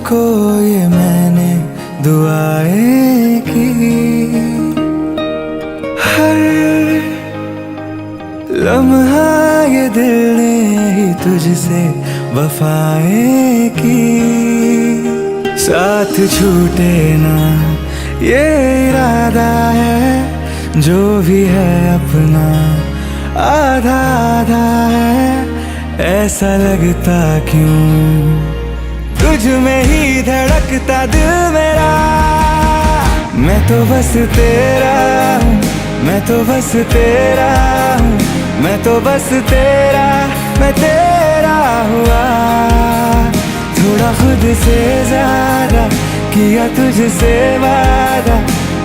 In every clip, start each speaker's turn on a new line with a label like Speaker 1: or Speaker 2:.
Speaker 1: को ये मैंने दुआएं की, हर लम्हा ये दिल ने ही तुझसे वफाएं की। साथ छूटे ना ये इरादा है, जो भी है अपना आधा आधा है। ऐसा लगता क्यों तुझ में ही धड़कता दिल मेरा। मैं तो बस तेरा हूँ, मैं तो बस तेरा हूँ, मैं तो बस तेरा, मैं तेरा हुआ। थोड़ा खुद से ज्यादा किया तुझसे वादा।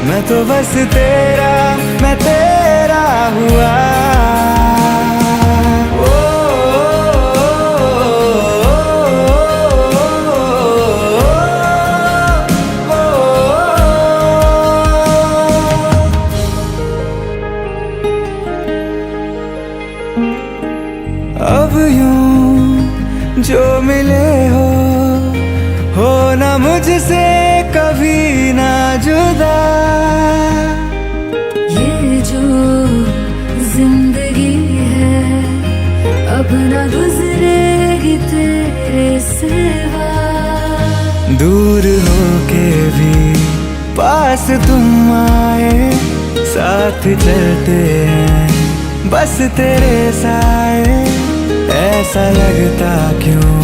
Speaker 1: मैं तो बस तेरा, मैं तेरा हुआ। अब यूं जो मिले हो ना मुझसे कभी ना जुदा।
Speaker 2: ये जो जिंदगी है अब ना गुजरेगी तेरे सिवा।
Speaker 1: दूर होके भी पास तुम आए, साथ चलते हैं बस तेरे साए। ऐसा लगता क्यों